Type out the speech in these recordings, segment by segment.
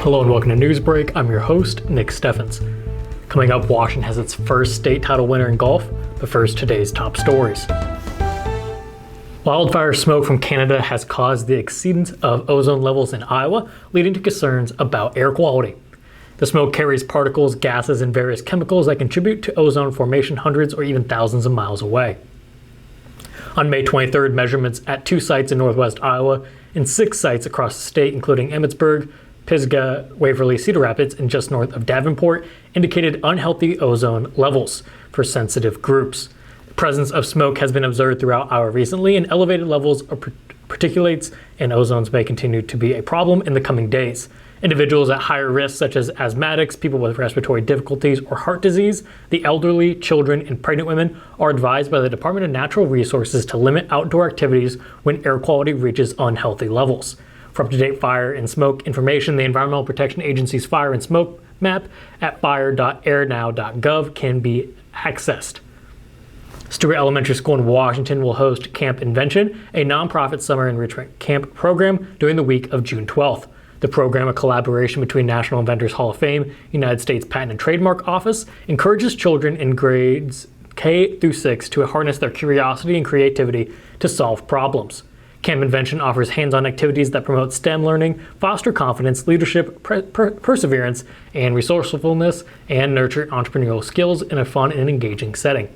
Hello and welcome to Newsbreak. I'm your host, Nick Steffens. Coming up, Washington has its first state title winner in golf, but first, today's top stories. Wildfire smoke from Canada has caused the exceedance of ozone levels in Iowa, leading to concerns about air quality. The smoke carries particles, gases, and various chemicals that contribute to ozone formation hundreds or even thousands of miles away. On May 23rd, measurements at 2 sites in northwest Iowa and 6 sites across the state, including Emmitsburg, Pisgah, Waverly, Cedar Rapids, and just north of Davenport, indicated unhealthy ozone levels for sensitive groups. The presence of smoke has been observed throughout Iowa recently, and elevated levels of particulates and ozones may continue to be a problem in the coming days. Individuals at higher risk, such as asthmatics, people with respiratory difficulties or heart disease, the elderly, children, and pregnant women, are advised by the Department of Natural Resources to limit outdoor activities when air quality reaches unhealthy levels. For up-to-date fire and smoke information, the Environmental Protection Agency's fire and smoke map at fire.airnow.gov can be accessed. Stewart Elementary School in Washington will host Camp Invention, a nonprofit summer enrichment camp program during the week of June 12th. The program, a collaboration between National Inventors Hall of Fame, United States Patent and Trademark Office, encourages children in grades K through 6 to harness their curiosity and creativity to solve problems. Camp Invention offers hands-on activities that promote STEM learning, foster confidence, leadership, perseverance, and resourcefulness, and nurture entrepreneurial skills in a fun and engaging setting.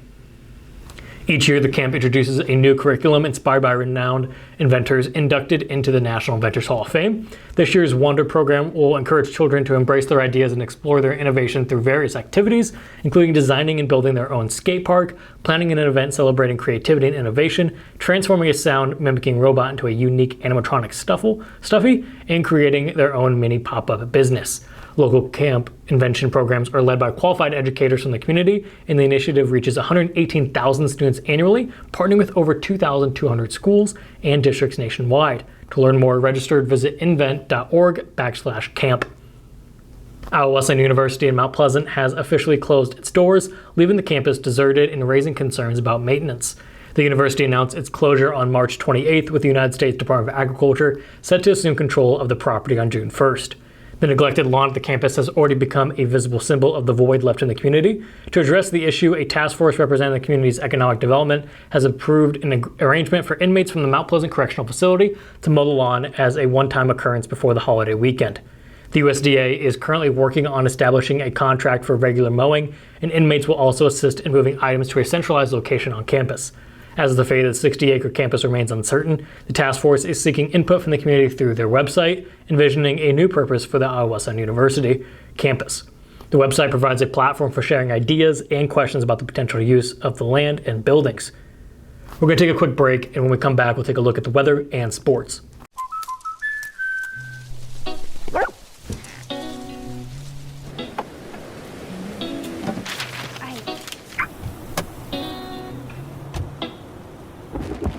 Each year, the camp introduces a new curriculum inspired by renowned inventors inducted into the National Inventors Hall of Fame. This year's Wonder program will encourage children to embrace their ideas and explore their innovation through various activities, including designing and building their own skate park, planning an event celebrating creativity and innovation, transforming a sound mimicking robot into a unique animatronic stuffy, and creating their own mini pop-up business. Local camp invention programs are led by qualified educators from the community, and the initiative reaches 118,000 students annually, partnering with over 2,200 schools and districts nationwide. To learn more, registered, visit invent.org/camp. Iowa Wesleyan University in Mount Pleasant has officially closed its doors, leaving the campus deserted and raising concerns about maintenance. The university announced its closure on March 28th, with the United States Department of Agriculture set to assume control of the property on June 1st. The neglected lawn at the campus has already become a visible symbol of the void left in the community. To address the issue, a task force representing the community's economic development has approved an arrangement for inmates from the Mount Pleasant Correctional Facility to mow the lawn as a one-time occurrence before the holiday weekend. The USDA is currently working on establishing a contract for regular mowing, and inmates will also assist in moving items to a centralized location on campus. As the fate of the 60-acre campus remains uncertain, the task force is seeking input from the community through their website, envisioning a new purpose for the Iowa Wesleyan University campus. The website provides a platform for sharing ideas and questions about the potential use of the land and buildings. We're going to take a quick break, and when we come back, we'll take a look at the weather and sports.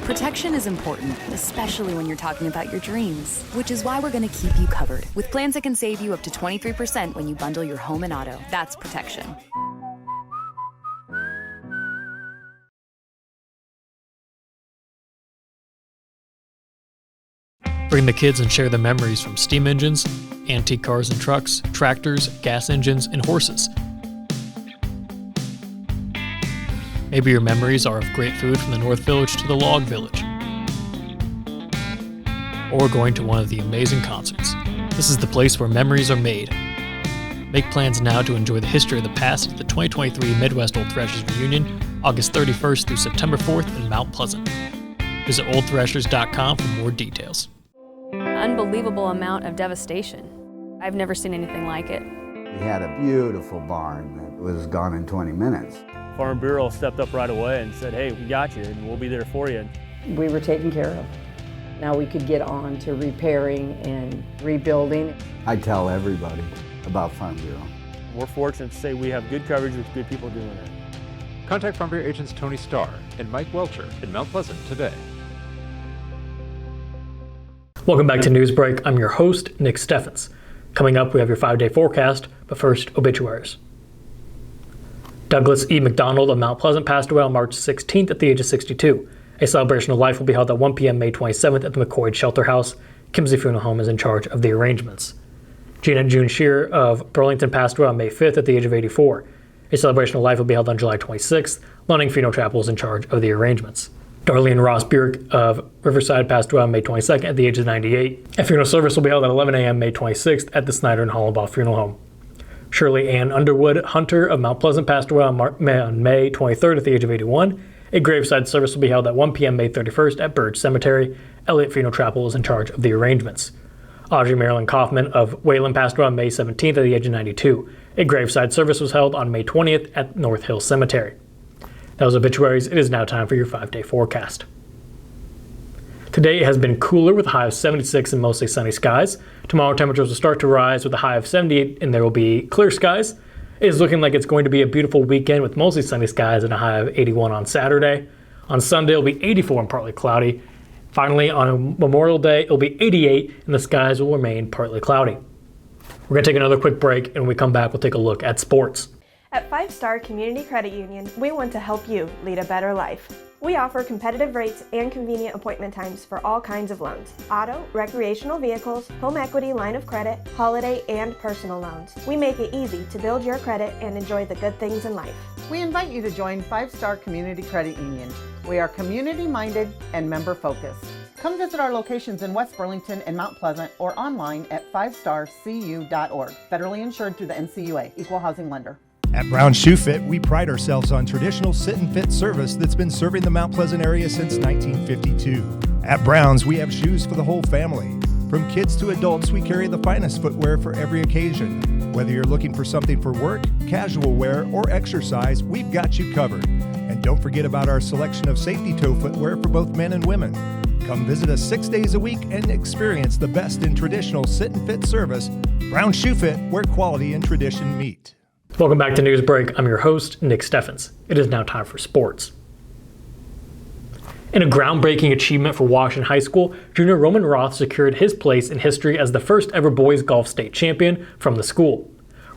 Protection is important, especially when you're talking about your dreams, which is why we're going to keep you covered with plans that can save you up to 23% when you bundle your home and auto. That's protection. Bring the kids and share the memories from steam engines, antique cars and trucks, tractors, gas engines, and horses. Maybe your memories are of great food from the North Village to the Log Village, or going to one of the amazing concerts. This is the place where memories are made. Make plans now to enjoy the history of the past at the 2023 Midwest Old Threshers Reunion, August 31st through September 4th in Mount Pleasant. Visit oldthreshers.com for more details. Unbelievable amount of devastation. I've never seen anything like it. We had a beautiful barn that was gone in 20 minutes. Farm Bureau stepped up right away and said, hey, we got you and we'll be there for you. We were taken care of. Now we could get on to repairing and rebuilding. I tell everybody about Farm Bureau. We're fortunate to say we have good coverage with good people doing it. Contact Farm Bureau agents Tony Starr and Mike Welcher in Mount Pleasant today. Welcome back to Newsbreak. I'm your host, Nick Steffens. Coming up, we have your 5-day forecast, but first, obituaries. Douglas E. McDonald of Mount Pleasant passed away on March 16th at the age of 62. A celebration of life will be held at 1 p.m. May 27th at the McCoy Shelter House. Kimsey Funeral Home is in charge of the arrangements. Jeanette June Shear of Burlington passed away on May 5th at the age of 84. A celebration of life will be held on July 26th. Lunning Funeral Chapel is in charge of the arrangements. Darlene Ross Burek of Riverside passed away on May 22nd at the age of 98. A funeral service will be held at 11 a.m. May 26th at the Snyder and Hollenbaugh Funeral Home. Shirley Ann Underwood Hunter of Mount Pleasant passed away on May 23rd at the age of 81. A graveside service will be held at 1 p.m. May 31st at Burge Cemetery. Elliott Funeral Chapel is in charge of the arrangements. Audrey Marilyn Kaufman of Wayland passed away on May 17th at the age of 92. A graveside service was held on May 20th at North Hill Cemetery. That was obituaries. It is now time for your 5-day forecast. Today it has been cooler with a high of 76 and mostly sunny skies. Tomorrow temperatures will start to rise with a high of 78 and there will be clear skies. It is looking like it's going to be a beautiful weekend with mostly sunny skies and a high of 81 on Saturday. On Sunday it'll be 84 and partly cloudy. Finally, on Memorial Day it'll be 88 and the skies will remain partly cloudy. We're going to take another quick break, and when we come back we'll take a look at sports. At 5 Star Community Credit Union, we want to help you lead a better life. We offer competitive rates and convenient appointment times for all kinds of loans: auto, recreational vehicles, home equity, line of credit, holiday, and personal loans. We make it easy to build your credit and enjoy the good things in life. We invite you to join 5 Star Community Credit Union. We are community-minded and member-focused. Come visit our locations in West Burlington and Mount Pleasant or online at 5starcu.org. Federally insured through the NCUA, Equal Housing Lender. At Brown Shoe Fit, we pride ourselves on traditional sit and fit service that's been serving the Mount Pleasant area since 1952. At Brown's, we have shoes for the whole family. From kids to adults, we carry the finest footwear for every occasion. Whether you're looking for something for work, casual wear, or exercise, we've got you covered. And don't forget about our selection of safety toe footwear for both men and women. Come visit us 6 days a week and experience the best in traditional sit and fit service. Brown Shoe Fit, where quality and tradition meet. Welcome back to Newsbreak. I'm your host, Nick Steffens. It is now time for sports. In a groundbreaking achievement for Washington High School, junior Roman Roth secured his place in history as the first ever boys golf state champion from the school.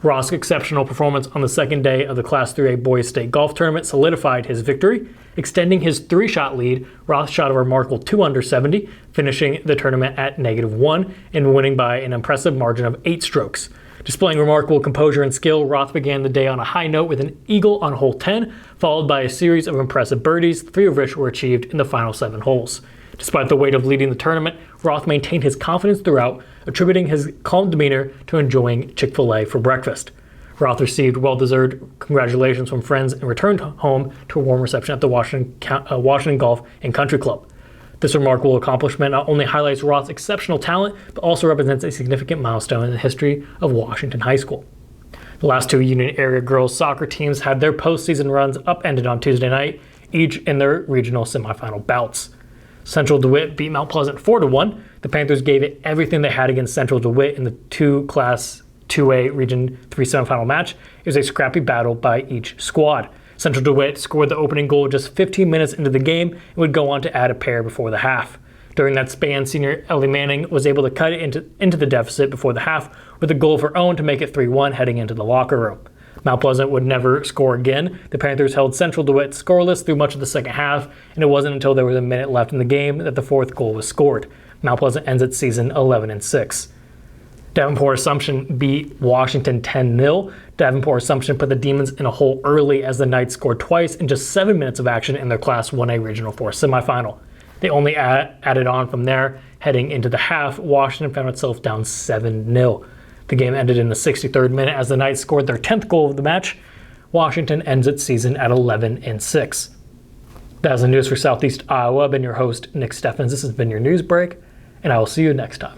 Roth's exceptional performance on the second day of the Class 3A boys state golf tournament solidified his victory. Extending his 3-shot lead, Roth shot a remarkable 2 under 70, finishing the tournament at -1 and winning by an impressive margin of 8 strokes. Displaying remarkable composure and skill, Roth began the day on a high note with an eagle on hole 10, followed by a series of impressive birdies, 3 of which were achieved in the final 7 holes. Despite the weight of leading the tournament, Roth maintained his confidence throughout, attributing his calm demeanor to enjoying Chick-fil-A for breakfast. Roth received well-deserved congratulations from friends and returned home to a warm reception at the Washington Golf and Country Club. This remarkable accomplishment not only highlights Roth's exceptional talent, but also represents a significant milestone in the history of Washington High School. The last 2 Union area girls soccer teams had their postseason runs upended on Tuesday night, each in their regional semifinal bouts. Central DeWitt beat Mount Pleasant 4-1. The Panthers gave it everything they had against Central DeWitt in the Class 2A Region 3 semifinal match. It was a scrappy battle by each squad. Central DeWitt scored the opening goal just 15 minutes into the game and would go on to add a pair before the half. During that span, senior Ellie Manning was able to cut it into the deficit before the half with a goal of her own to make it 3-1 heading into the locker room. Mount Pleasant would never score again. The Panthers held Central DeWitt scoreless through much of the second half, and it wasn't until there was a minute left in the game that the 4th goal was scored. Mount Pleasant ends its season 11-6. Davenport Assumption beat Washington 10-0. Davenport Assumption put the Demons in a hole early as the Knights scored twice in just 7 minutes of action in their Class 1A Regional 4 semifinal. They only added on from there. Heading into the half, Washington found itself down 7-0. The game ended in the 63rd minute as the Knights scored their 10th goal of the match. Washington ends its season at 11-6. That's the news for Southeast Iowa. I've been your host, Nick Steffens. This has been your news break, and I will see you next time.